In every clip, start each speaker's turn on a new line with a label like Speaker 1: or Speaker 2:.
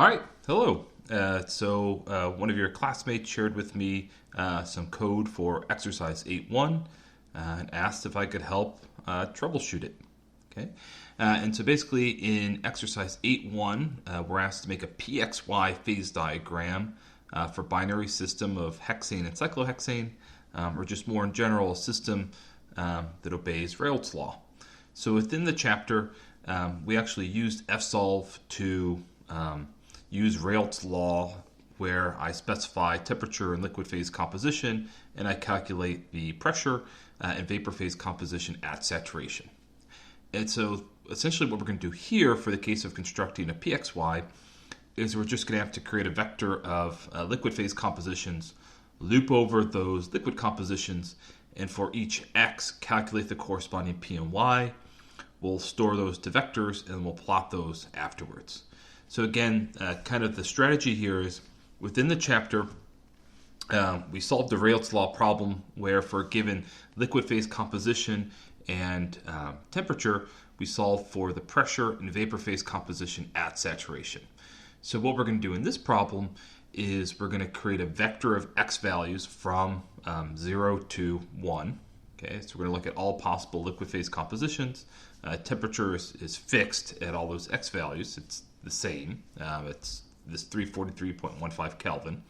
Speaker 1: All right, hello. One of your classmates shared with me some code for exercise 8.1 and asked if I could help troubleshoot it. Okay, and so basically in exercise 8.1, we're asked to make a PXY phase diagram for binary system of hexane and cyclohexane, or just more in general, a system that obeys Rail's law. So within the chapter, we actually used fsolve to use Rail's law, where I specify temperature and liquid phase composition, and I calculate the pressure and vapor phase composition at saturation. And so essentially what we're going to do here for the case of constructing a PXY is we're just going to have to create a vector of liquid phase compositions, loop over those liquid compositions, and for each x, calculate the corresponding p and y. We'll store those to vectors, and we'll plot those afterwards. So again, kind of the strategy here is within the chapter, we solved the Rail's law problem where for a given liquid phase composition and temperature, we solve for the pressure and vapor phase composition at saturation. So what we're going to do in this problem is we're going to create a vector of x values from 0 to 1. Okay, so we're going to look at all possible liquid phase compositions. Temperature is fixed at all those x values. It's the same. It's this 343.15 Kelvin.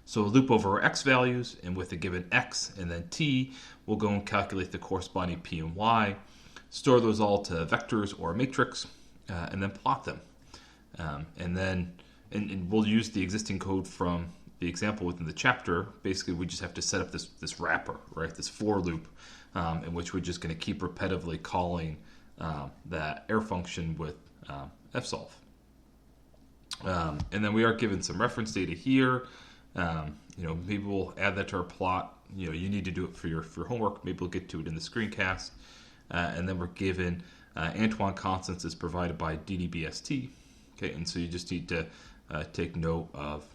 Speaker 1: So we'll loop over our x values, and with a given x and then t, we'll go and calculate the corresponding p and y, store those all to vectors or a matrix, and then plot them. And we'll use the existing code from the example within the chapter. Basically, we just have to set up this wrapper, right? This for loop, in which we're just going to keep repetitively calling that error function with fsolve. And then we are given some reference data here. Maybe we'll add that to our plot. You need to do it for your homework. Maybe we'll get to it in the screencast. And then we're given Antoine constants is provided by DDBST. Okay, and so you just need to take note of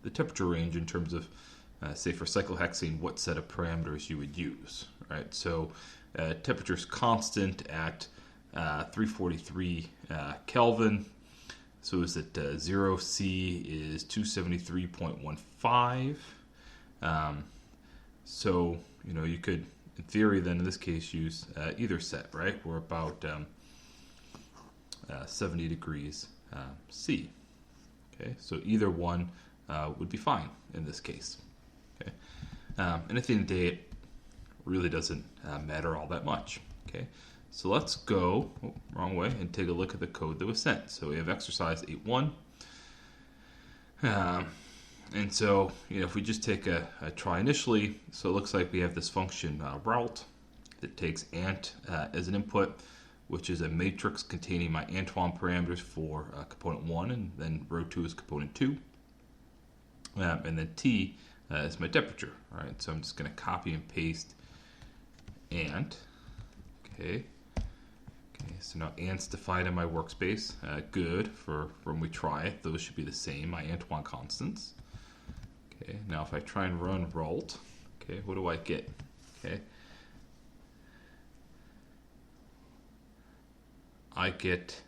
Speaker 1: the temperature range in terms of, say, for cyclohexane, what set of parameters you would use. Right, so temperature is constant at 343 Kelvin. So is it 0C is 273.15. So, you could, in theory, then in this case, use either set, right? We're about 70 degrees C. Okay, so either one would be fine in this case. Okay, and at the end of the day, it really doesn't matter all that much. Okay. So let's go, wrong way, and take a look at the code that was sent. So we have exercise 8.1. And so, if we just take a try initially, so it looks like we have this function route that takes ant as an input, which is a matrix containing my Antoine parameters for component 1, and then row 2 is component 2. And then T is my temperature. All right, so I'm just going to copy and paste ant. Okay, so now ant's defined in my workspace. Good, for when we try it, those should be the same, my Antoine constants. Okay, now if I try and run Ralt, okay, what do I get? Okay, I get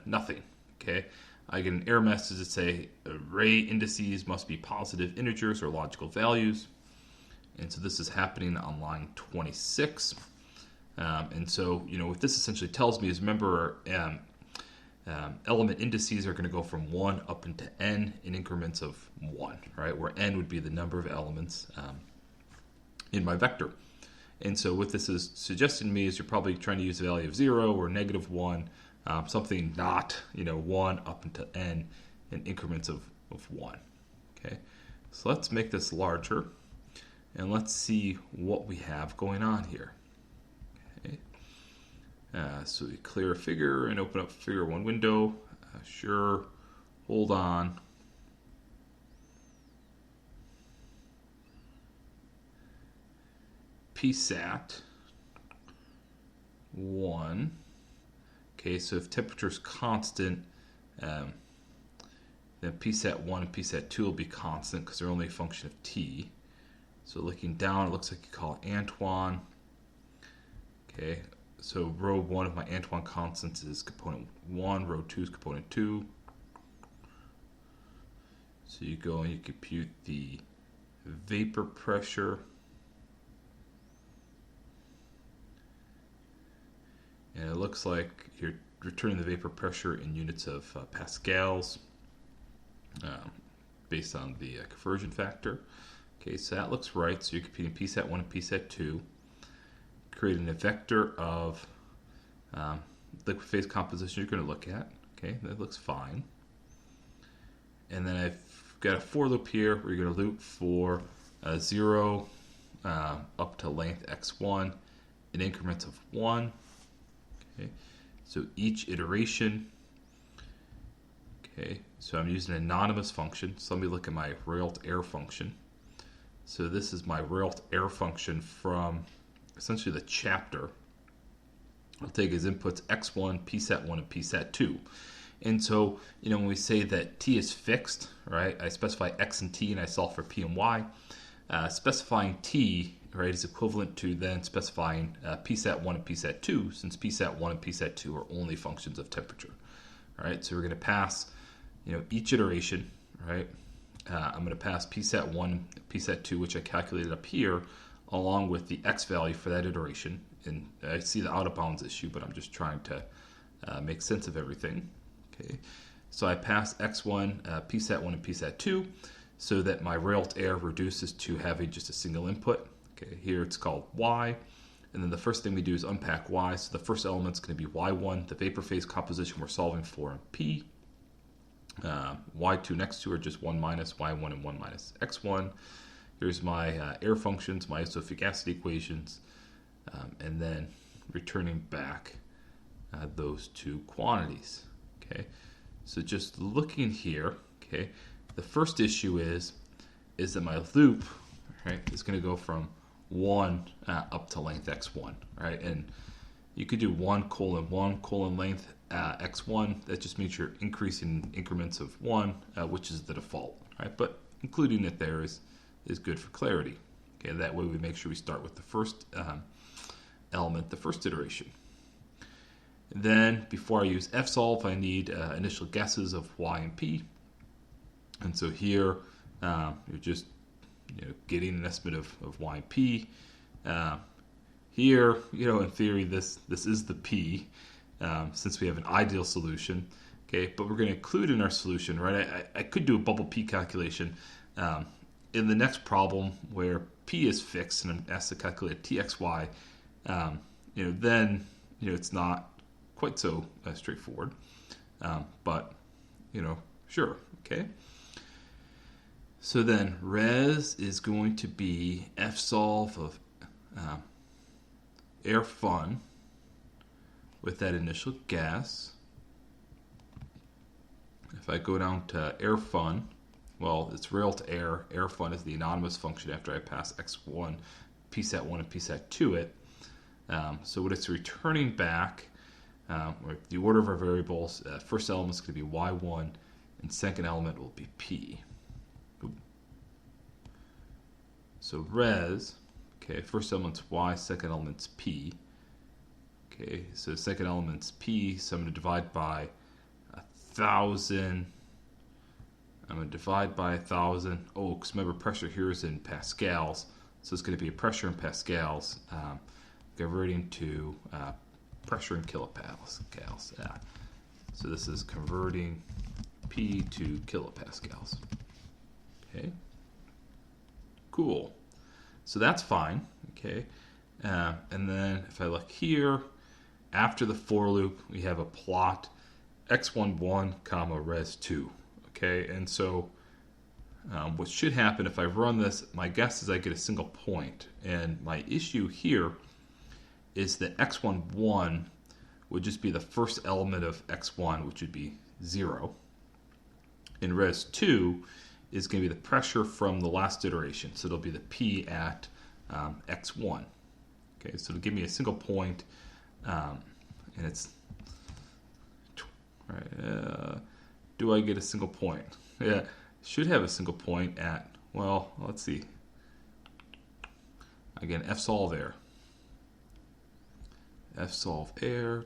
Speaker 1: nothing. Okay, I get an error message that say array indices must be positive integers or logical values. And so this is happening on line 26. And so, what this essentially tells me is, remember, element indices are going to go from 1 up into n in increments of 1, right? Where n would be the number of elements in my vector. And so what this is suggesting to me is you're probably trying to use the value of 0 or negative 1, something not, 1 up into n in increments of 1. Okay, so let's make this larger, and let's see what we have going on here. So we clear a figure and open up figure 1 window. Sure, hold on. PSAT 1. Okay, so if temperature is constant, then PSAT 1 and PSAT 2 will be constant because they're only a function of T. So looking down, it looks like you call Antoine. Okay, so row 1 of my Antoine constants is component 1, row 2 is component 2. So you go and you compute the vapor pressure, and it looks like you're returning the vapor pressure in units of pascals, based on the conversion factor. Okay, so that looks right. So you're computing PSAT 1 and PSAT 2, creating a vector of liquid phase composition you're going to look at. Okay, that looks fine. And then I've got a for loop here where you're going to loop for 0 up to length x1 in increments of 1. Okay, so each iteration. Okay, so I'm using an anonymous function. So let me look at my railed error function. So this is my railed error function from essentially the chapter. I'll take as inputs x1, PSAT1, and PSAT2. And so, when we say that t is fixed, right, I specify x and t and I solve for p and y. Specifying t, right, is equivalent to then specifying PSAT1 and PSAT2, since PSAT1 and PSAT2 are only functions of temperature. All right, so we're going to pass, each iteration, right? I'm going to pass PSAT1, PSAT2, which I calculated up here, along with the x value for that iteration. And I see the out of bounds issue, but I'm just trying to make sense of everything. Okay, so I pass x1, PSAT1, and PSAT2, so that my railed error reduces to having just a single input. Okay, here it's called y. And then the first thing we do is unpack y. So the first element is going to be y1, the vapor phase composition we're solving for in P. Y2 next to are just 1 minus y1 and 1 minus x1. Here's my error functions, my isostochastic equations, and then returning back those two quantities. Okay, so just looking here, okay, the first issue is that my loop, right, is going to go from 1 up to length x1, right? And you could do 1 colon length x1. That just means you're increasing increments of 1, which is the default, right? But including it there is good for clarity. Okay, that way we make sure we start with the first element, the first iteration. And then before I use fsolve, I need initial guesses of y and p. And so here you're just getting an estimate of y and p. Here, in theory, this is the p, since we have an ideal solution. Okay, but we're going to include in our solution, right? I could do a bubble p calculation. In the next problem where p is fixed and I'm asked to calculate txy, then it's not quite so straightforward. But sure, okay. So then res is going to be fsolve of air fun with that initial guess. If I go down to air fun, well, it's rail to air. Air fun is the anonymous function after I pass x1, PSAT1, and PSAT2 it. So what it's returning back, the order of our variables, first element is going to be y1, and second element will be p. So res, okay, first element's y, second element's p. Okay, so second element's p, so I'm going to divide by 1,000. I'm going to divide by 1,000. Oh, because remember, pressure here is in pascals, so it's going to be a pressure in pascals, converting to pressure in kilopascals. So this is converting P to kilopascals. Okay. Cool. So that's fine. Okay. And then if I look here, after the for loop, we have a plot x11 comma res2. Okay. And so what should happen if I run this, my guess is I get a single point. And my issue here is that x11 would just be the first element of x1, which would be 0. And res2 is going to be the pressure from the last iteration. So it'll be the P at x1. Okay, so it'll give me a single point, and it's, right, do I get a single point? Yeah, should have a single point at, well, let's see. Again, fsolve air. Fsolve air,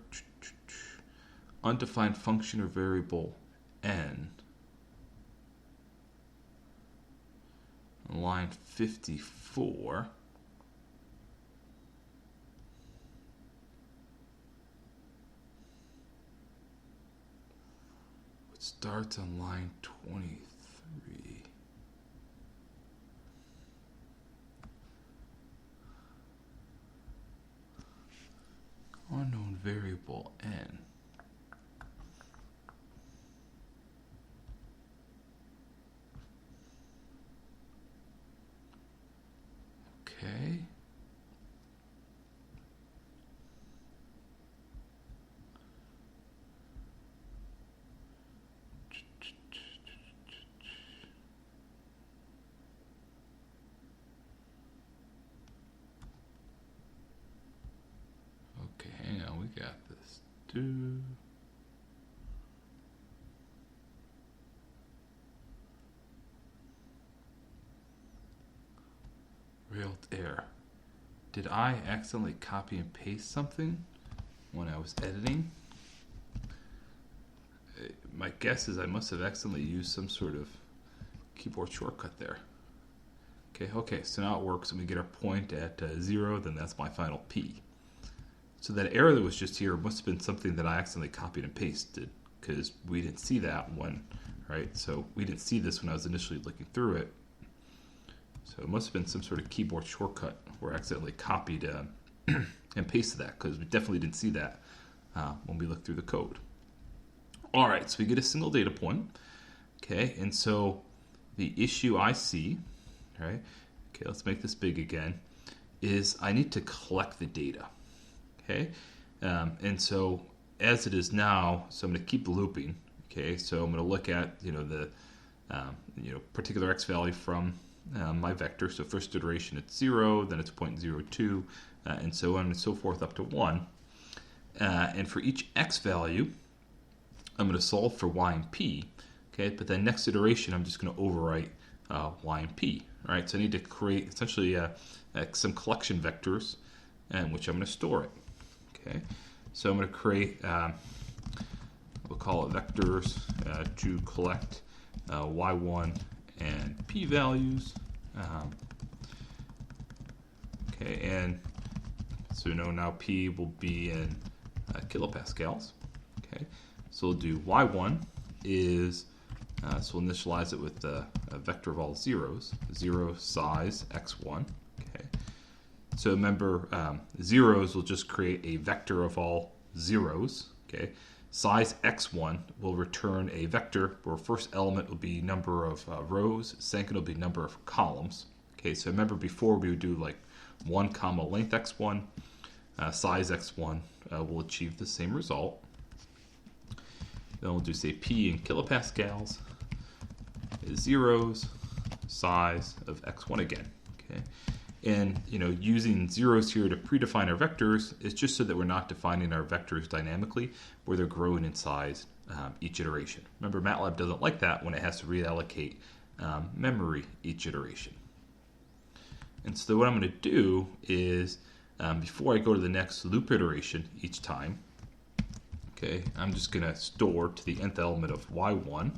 Speaker 1: undefined function or variable n. line 54. It starts on line 23. Unknown variable n. Okay. Okay, hang on, we got this. Railed error. Did I accidentally copy and paste something when I was editing? My guess is I must have accidentally used some sort of keyboard shortcut there. Okay, so now it works, and we get our point at 0, then that's my final P. So that error that was just here must have been something that I accidentally copied and pasted, because we didn't see that one, right? So we didn't see this when I was initially looking through it. So it must have been some sort of keyboard shortcut where I accidentally copied and pasted that, because we definitely didn't see that when we looked through the code. All right, so we get a single data point. Okay, and so the issue I see, right? Okay, let's make this big again, is I need to collect the data. Okay, and so as it is now, so I'm going to keep looping. Okay, so I'm going to look at the particular x value from my vector. So first iteration it's 0, then it's 0.02, and so on and so forth up to 1. And for each x value, I'm going to solve for y and p. Okay, but then next iteration I'm just going to overwrite y and p. All right, so I need to create essentially some collection vectors, in which I'm going to store it. Okay, so I'm going to create, we'll call it vectors to collect y1 and p values. Okay, and so we know now p will be in kilopascals. Okay, so we'll do y1 is, so we'll initialize it with a vector of all zeros, 0 size x1. Okay, so remember, zeros will just create a vector of all zeros. Okay, size x1 will return a vector where first element will be number of rows, second will be number of columns. Okay, so remember before we would do like 1 comma length x1, size x1 will achieve the same result. Then we'll do, say, p in kilopascals is zeros, size of x1 again. Okay, and using zeros here to predefine our vectors is just so that we're not defining our vectors dynamically, where they're growing in size each iteration. Remember, MATLAB doesn't like that when it has to reallocate memory each iteration. And so what I'm going to do is, before I go to the next loop iteration each time, okay, I'm just going to store to the nth element of y1,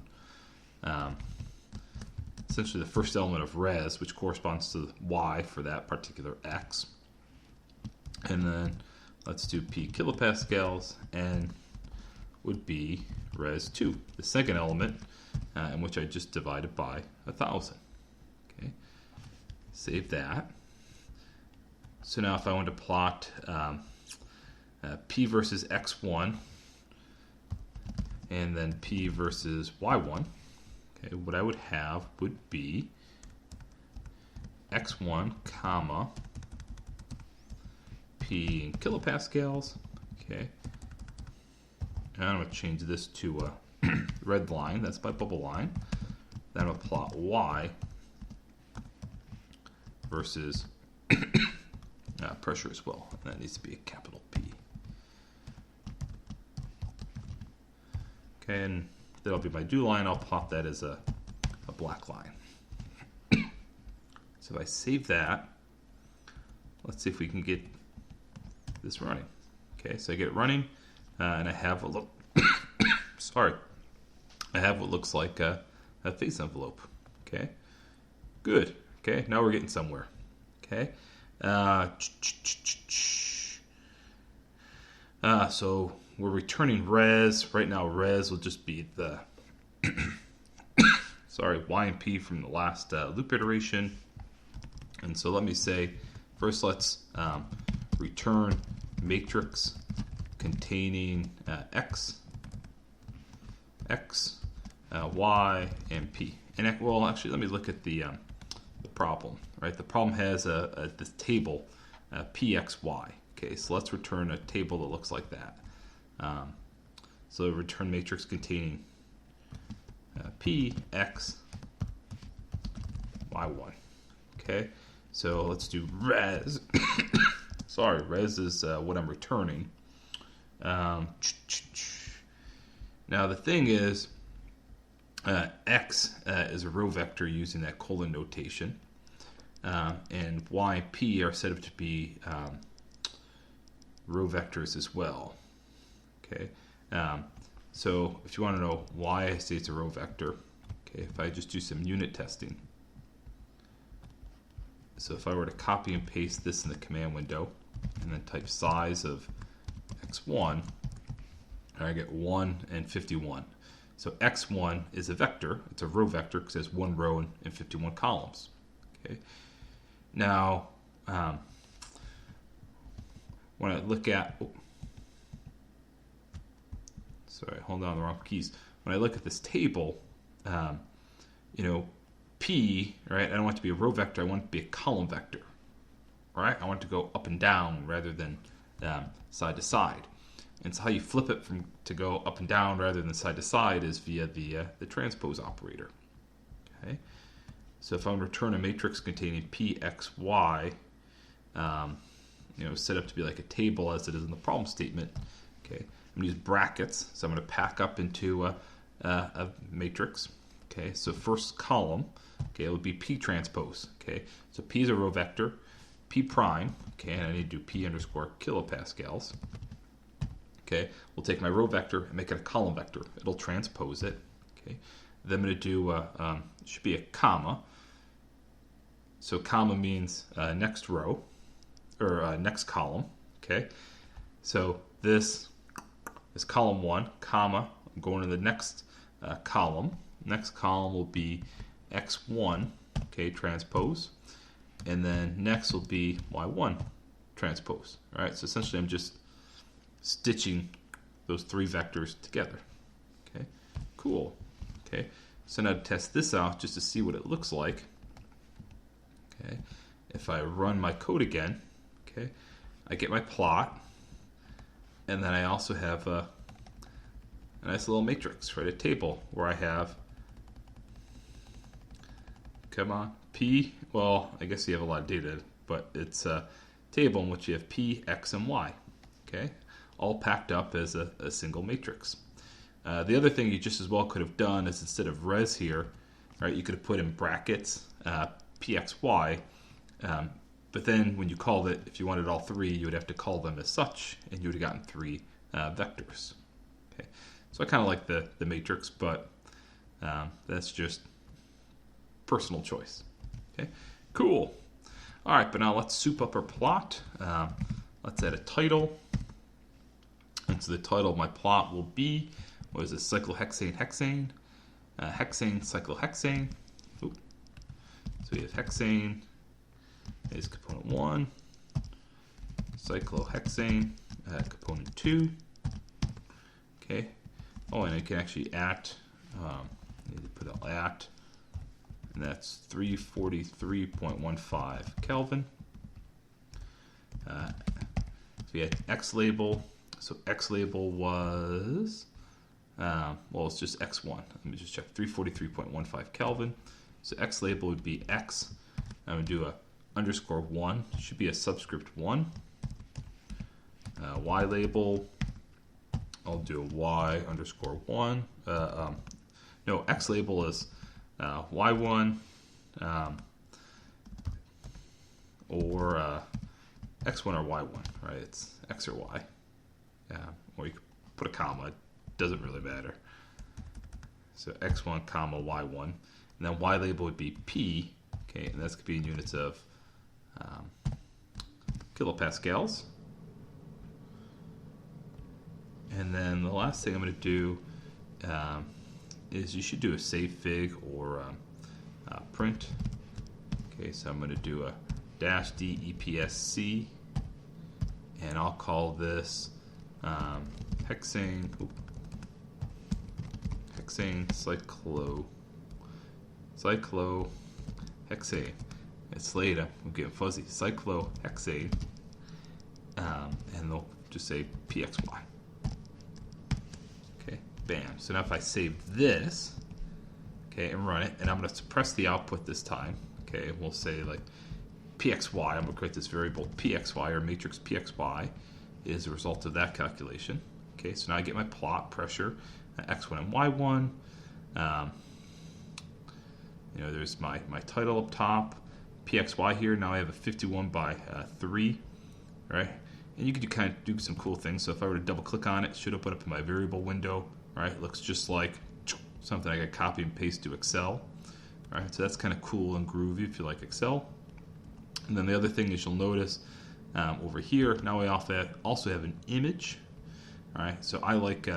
Speaker 1: essentially the first element of res, which corresponds to y for that particular x. And then let's do p kilopascals, and would be res2, the second element, in which I just divided by 1,000. Okay, save that. So now if I want to plot p versus x1, and then p versus y1, okay, what I would have would be x1 comma p in kilopascals. Okay, and I'm going to change this to a red line. That's my bubble line. Then I'm going to plot y versus pressure as well. And that needs to be a capital P. Okay, and that'll be my do line. I'll plot that as a black line. So if I save that, let's see if we can get this running. Okay, so I get it running, and I have what I have what looks like a face envelope. Okay, good. Okay, now we're getting somewhere. Okay, so we're returning res. Right now, res will just be the sorry, y and p from the last loop iteration. And so let me say, first let's return matrix containing x, y, and p. And well, actually, let me look at the problem. Right, the problem has this table, pxy. Okay, so let's return a table that looks like that. So return matrix containing p, x, y1. Okay, so let's do res. Sorry, res is what I'm returning. Now the thing is, x is a row vector using that colon notation, and y and p are set up to be row vectors as well. Okay, so if you want to know why I say it's a row vector, okay, if I just do some unit testing. So if I were to copy and paste this in the command window and then type size of x1, I get 1 and 51. So x1 is a vector. It's a row vector because it has 1 row and 51 columns. Okay. Now, when I look at, sorry, hold on, the wrong keys. When I look at this table, P, right, I don't want it to be a row vector, I want it to be a column vector, right? I want it to go up and down rather than side to side. And so how you flip it to go up and down rather than side to side is via the transpose operator. Okay, so if I return a matrix containing p, x, y, set up to be like a table as it is in the problem statement. Okay, I'm going to use brackets, so I'm going to pack up into a matrix. Okay, so first column, okay, it would be p transpose. Okay, so p is a row vector, p prime. Okay, and I need to do p underscore kilopascals. Okay, we'll take my row vector and make it a column vector. It'll transpose it. Okay, then I'm going to do it should be a comma. So comma means next row or next column. Okay, so this is column 1, comma. I'm going to the next column. Next column will be x1, okay, transpose, and then next will be y1 transpose. All right, so essentially I'm just stitching those 3 vectors together. Okay, cool. Okay, so now to test this out just to see what it looks like. Okay, if I run my code again, okay, I get my plot, and then I also have a nice little matrix, right? A table where I have, come on, P, well, I guess you have a lot of data, but it's a table in which you have P, X, and Y, okay? All packed up as a single matrix. The other thing you just as well could have done is instead of res here, right, you could have put in brackets PXY, but then when you called it, if you wanted all 3, you would have to call them as such, and you would have gotten 3 vectors. Okay, so I kind of like the matrix, but that's just personal choice. Okay, cool. All right, but now let's soup up our plot. Let's add a title. And so the title of my plot will be, what is it, cyclohexane, hexane, hexane, cyclohexane. Ooh. So we have hexane is component 1, cyclohexane, component 2. Okay. Oh, and I can actually at, need to put an at, and that's 343.15 Kelvin. So we had X label. So X label was, well, it's just X1. Let me just check, 343.15 Kelvin. So X label would be X. I'm going to do a _1. It should be a subscript 1. Y label, I'll do a Y _1. No, X label is Y1 or X1 or Y1, right? It's X or Y. Or you could put a comma. It doesn't really matter. So X1, comma, Y1. And then Y label would be P, Okay, and that's going to be in units of kilopascals. And then the last thing I'm going to do is you should do a save fig or print. Okay, so I'm going to do a -d EPSC, and I'll call this hexane cyclohexane. It's late, I'm getting fuzzy. Cyclohexane, and they'll just say PXY. Okay, bam. So now if I save this, okay, and run it, and I'm going to suppress the output this time. Okay, we'll say like PXY. I'm going to create this variable PXY, or matrix PXY, is a result of that calculation. Okay, so now I get my plot pressure, X1 and Y1. There's my title up top, PXY here. Now I have a 51 by 3, right? And you could kind of do some cool things. So if I were to double click on it, it should open up in my variable window, right? It looks just like something I could copy and paste to Excel, right? So that's kind of cool and groovy if you like Excel. And then the other thing is you'll notice over here, now I also have an image, all right? So I like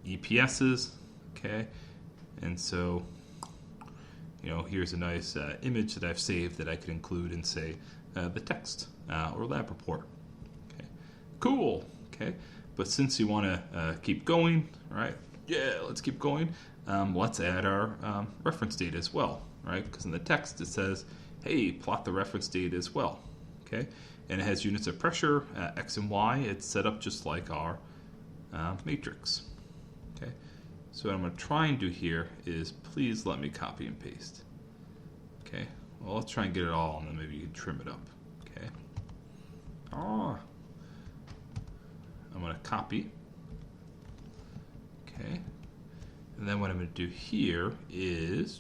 Speaker 1: EPSs, okay? And so, here's a nice image that I've saved that I could include in, say, the text or lab report. Okay, cool. Okay, but since you want to keep going, right? Yeah, let's keep going. Let's add our reference data as well, right? Because in the text it says, "Hey, plot the reference data as well." Okay, and it has units of pressure, X and Y. It's set up just like our matrix. Okay. So what I'm going to try and do here is please let me copy and paste. Okay, well, let's try and get it all, and then maybe you can trim it up. Okay. I'm going to copy. Okay. And then what I'm going to do here is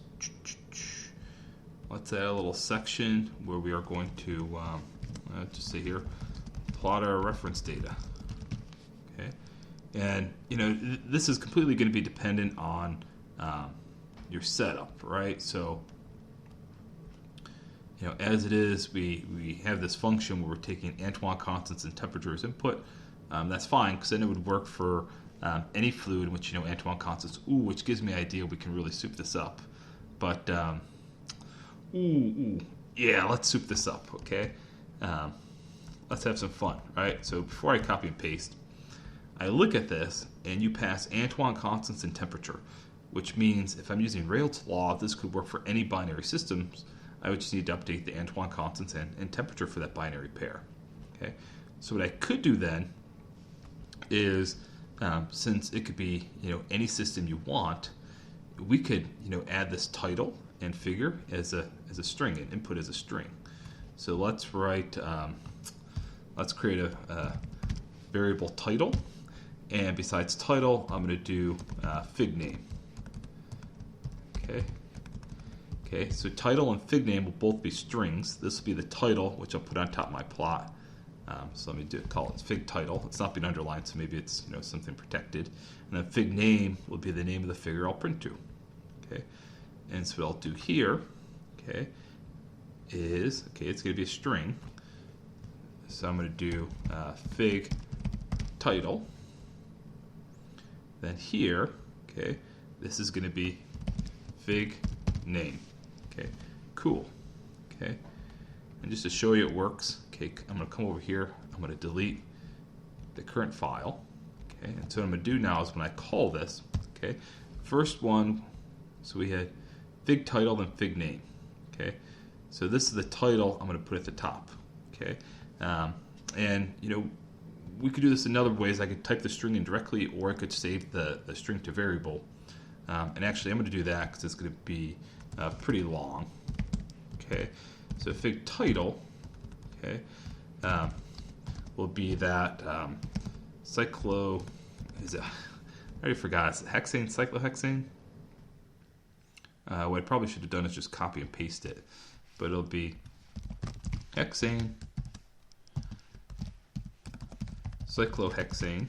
Speaker 1: let's add a little section where we are going to just say here, plot our reference data. Okay. And, this is completely going to be dependent on your setup, right? So, as it is, we have this function where we're taking Antoine constants and temperature as input. That's fine, because then it would work for any fluid in which, Antoine constants, which gives me an idea we can really soup this up. But, yeah, let's soup this up, okay? Let's have some fun, right? So before I copy and paste, I look at this, and you pass Antoine constants and temperature, which means if I'm using Rail's law, this could work for any binary systems. I would just need to update the Antoine constants and temperature for that binary pair. Okay, so what I could do then is, since it could be any system you want, we could add this title and figure as a string, and input as a string. So let's write, let's create a variable title. And besides title, I'm going to do fig name. Okay. Okay, so title and fig name will both be strings. This will be the title, which I'll put on top of my plot. So let me call it fig title. It's not been underlined, so maybe it's something protected. And then fig name will be the name of the figure I'll print to. Okay, and so what I'll do here, okay, is it's going to be a string. So I'm going to do fig title. Then here, okay, this is going to be fig name. Okay, cool. Okay, and just to show you it works, okay, I'm going to come over here. I'm going to delete the current file. Okay, and so what I'm going to do now is when I call this, okay, first one, so we had fig title and fig name. Okay, so this is the title I'm going to put at the top. Okay, and we could do this in other ways. I could type the string in directly, or I could save the string to variable. And actually, I'm going to do that because it's going to be pretty long. Okay, so fig title, okay, will be that I already forgot. Is it hexane, cyclohexane? What I probably should have done is just copy and paste it. But it'll be hexane, cyclohexane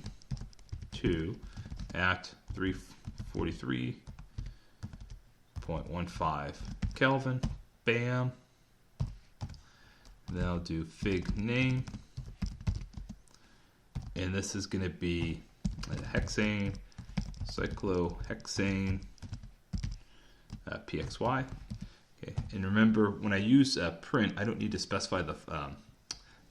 Speaker 1: 2 at 343.15 Kelvin. bam. Then I'll do fig name. And this is going to be hexane, cyclohexane, PXY. Okay. And remember, when I use print, I don't need to specify the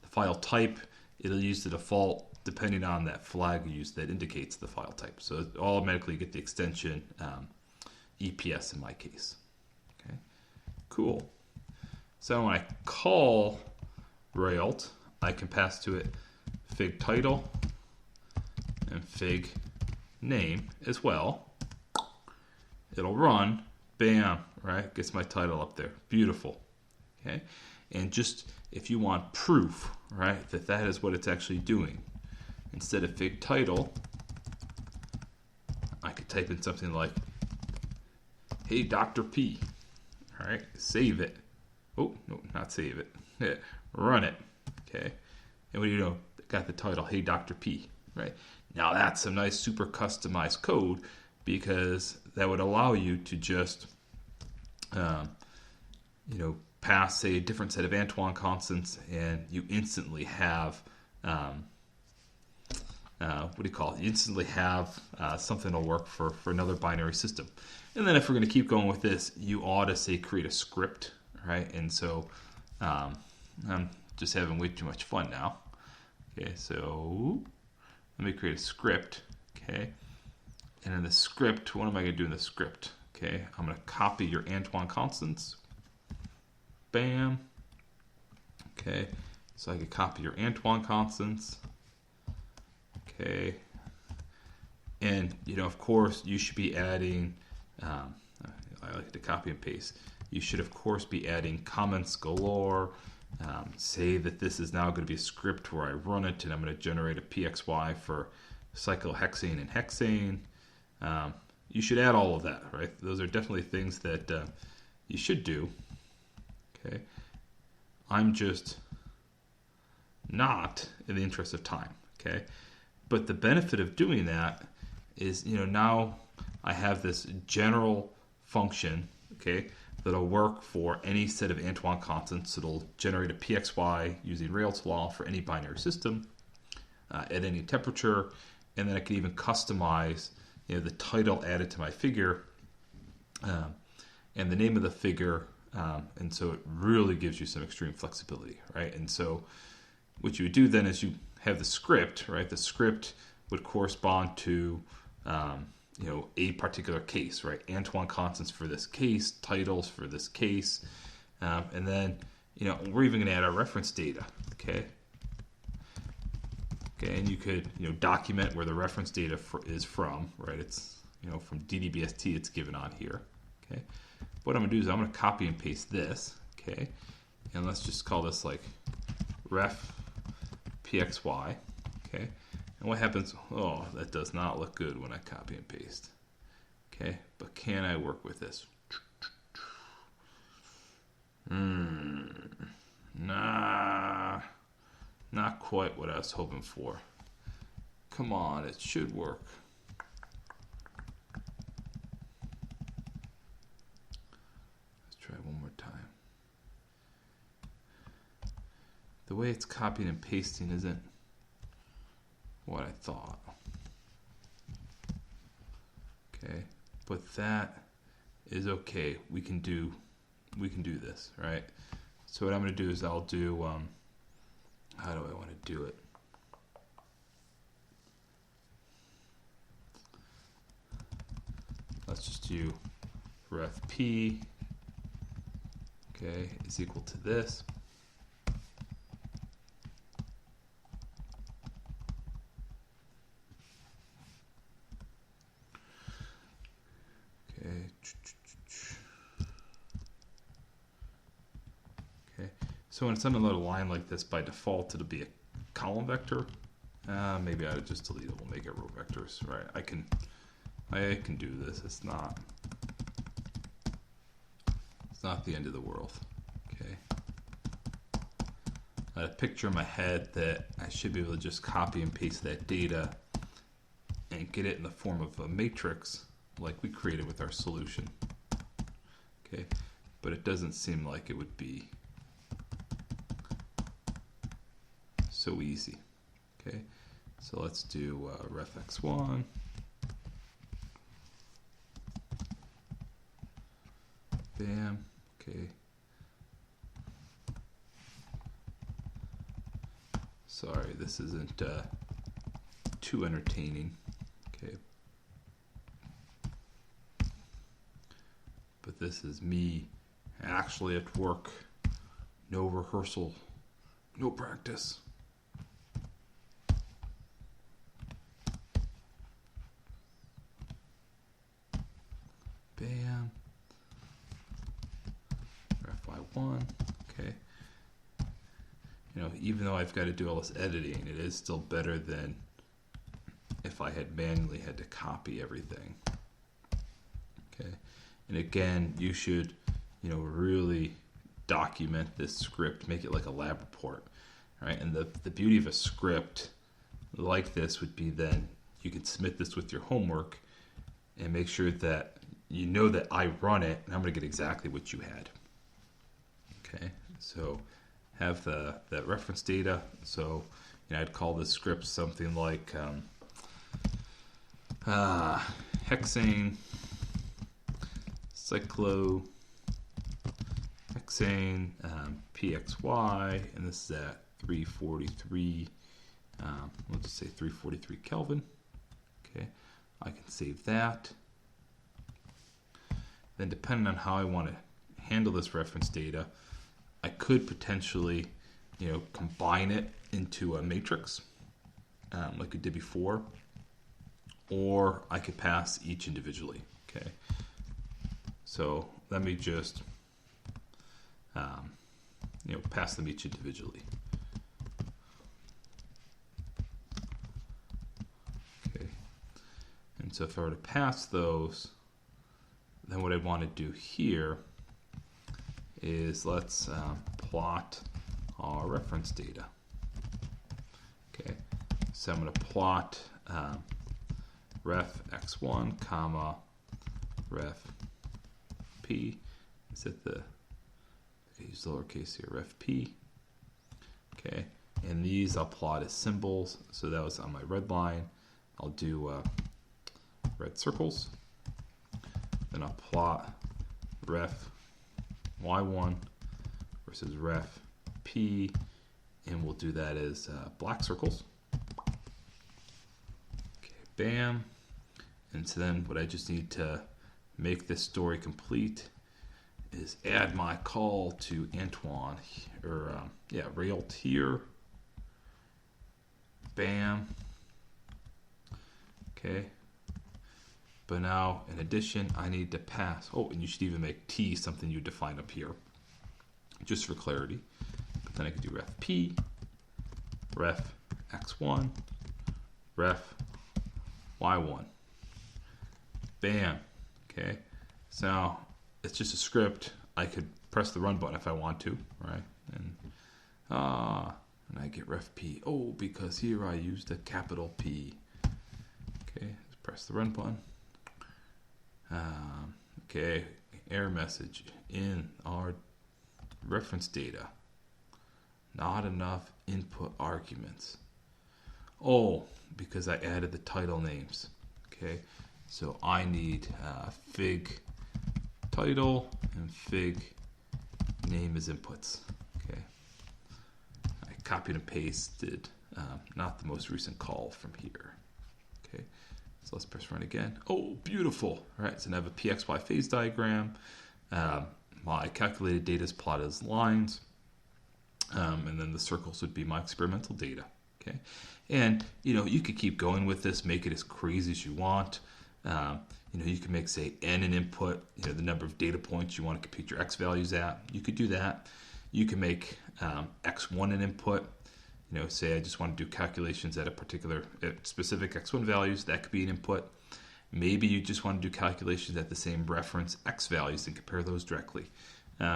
Speaker 1: file type. It'll use the default depending on that flag you use that indicates the file type. So it automatically get the extension EPS in my case. Okay, cool. So when I call Rails, I can pass to it fig title and fig name as well. It'll run, bam, right? Gets my title up there. Beautiful. Okay, and just if you want proof, right, that is what it's actually doing, instead of fig title, I could type in something like, hey, Dr. P. All right, save it. Oh, no, not save it. Yeah, run it. Okay, and what do you know? Got the title, hey, Dr. P. Right, now that's some nice super customized code, because that would allow you to just pass, say, a different set of Antoine constants, and you instantly have You instantly have something to work for another binary system. And then if we're going to keep going with this, you ought to say create a script, right? And so I'm just having way too much fun now. Okay, so let me create a script. Okay, and in the script, what am I going to do in the script? Okay, I'm going to copy your Antoine constants. Bam. Okay, so I can copy your Antoine constants. Okay, and of course, you should be adding. I like to copy and paste. You should, of course, be adding comments galore. Say that this is now going to be a script where I run it, and I'm going to generate a PXY for cyclohexane and hexane. You should add all of that, right? Those are definitely things that you should do. Okay, I'm just not in the interest of time. Okay, but the benefit of doing that is, now I have this general function, okay, that'll work for any set of Antoine constants. It'll generate a PXY using Rails law for any binary system at any temperature, and then I can even customize, the title added to my figure and the name of the figure, and so it really gives you some extreme flexibility, right? And so what you would do then is you have the script, right? The script would correspond to a particular case, right? Antoine constants for this case, titles for this case, and then we're even going to add our reference data. Okay, and you could document where the reference data is from, right? It's from DDBST. It's given on here. Okay, what I'm going to do is I'm going to copy and paste this. Okay, and let's just call this like ref PXY. Okay. And what happens? Oh, that does not look good when I copy and paste. Okay, but can I work with this? Nah, not quite what I was hoping for. Come on, it should work. Let's try one more time. The way it's copying and pasting isn't what I thought. Okay, but that is okay. We can do this, right? So what I'm going to do is I'll do how do I want to do it? Let's just do ref p, okay, is equal to this. So when it's on another line like this, by default, it'll be a column vector. Maybe I would just delete it. We'll make it row vectors, right? I can do this. It's not the end of the world. Okay. I had a picture in my head that I should be able to just copy and paste that data and get it in the form of a matrix like we created with our solution. Okay. but it doesn't seem like it would be so easy. Okay, so let's do ref x1. Bam. Okay. Sorry, this isn't too entertaining. Okay. But this is me actually at work. No rehearsal, no practice. Bam. Fi1. Okay. You know, even though I've got to do all this editing, it is still better than if I had manually had to copy everything. Okay. And again, you should, you know, really document this script, make it like a lab report. Right? And the beauty of a script like this would be then you can submit this with your homework and make sure that you know that I run it and I'm going to get exactly what you had. Okay, so have that reference data. So you know, I'd call this script something like hexane, cyclohexane, pxy, and this is at 343. We'll just say 343 Kelvin. Okay, I can save that. Then depending on how I want to handle this reference data, I could potentially, you know, combine it into a matrix like we did before, or I could pass each individually. Okay, so let me just you know, pass them each individually. Okay, and so if I were to pass those, then what I want to do here is let's plot our reference data. Okay, so I'm going to plot ref x1 comma ref p. Is it the, okay, use lowercase here, ref p. Okay, and these I'll plot as symbols. So that was on my red line. I'll do red circles. Then I'll plot ref y1 versus ref p, and we'll do that as black circles. Okay, bam. And so then what I just need to make this story complete is add my call to Antoine, or Rails here. Bam. Okay. But now, in addition, I need to pass. Oh, and you should even make t something you define up here, just for clarity. But then I could do ref p, ref x1, ref y1. Bam. Okay. So now it's just a script. I could press the run button if I want to, right? And I get ref p. Oh, because here I used a capital P. Okay. Let's press the run button. Okay, error message in our reference data. Not enough input arguments. Oh, because I added the title names. Okay, so I need fig title and fig name as inputs. Okay, I copied and pasted not the most recent call from here. Okay. So let's press run again. Oh, beautiful. All right, so now I have a PXY phase diagram. My calculated data is plotted as lines. And then the circles would be my experimental data. Okay, and you know, you could keep going with this, make it as crazy as you want. You know, you can make, say, n an input, you know, the number of data points you want to compute your x values at. You could do that. You can make x1 an input. You know, say I just want to do calculations at a particular, at specific x1 values. That could be an input. Maybe you just want to do calculations at the same reference x values and compare those directly.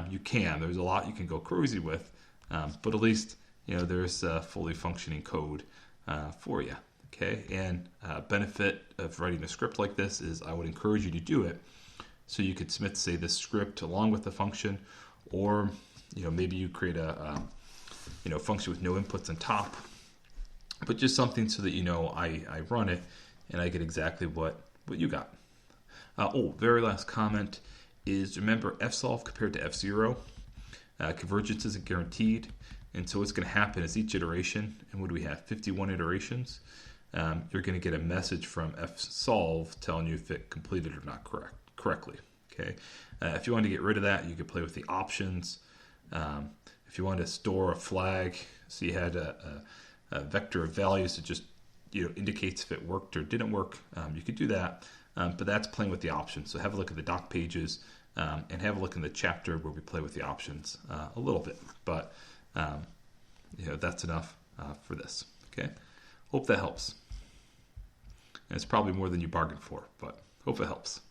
Speaker 1: You can. There's a lot you can go crazy with, but at least, you know, there's fully functioning code for you. Okay, and benefit of writing a script like this is I would encourage you to do it So you could submit, say, this script along with the function, or maybe you create a function with no inputs on top, but just something so that I run it and I get exactly what you got. Very last comment is, remember fsolve compared to f0. Convergence isn't guaranteed, and so what's going to happen is each iteration, and what do we have, 51 iterations, you're going to get a message from fsolve telling you if it completed or not correctly. Okay. If you want to get rid of that, you could play with the options. If you want to store a flag, so you had a vector of values that just indicates if it worked or didn't work, you could do that. But that's playing with the options. So have a look at the doc pages and have a look in the chapter where we play with the options a little bit. But that's enough for this. Okay. Hope that helps. And it's probably more than you bargained for, but hope it helps.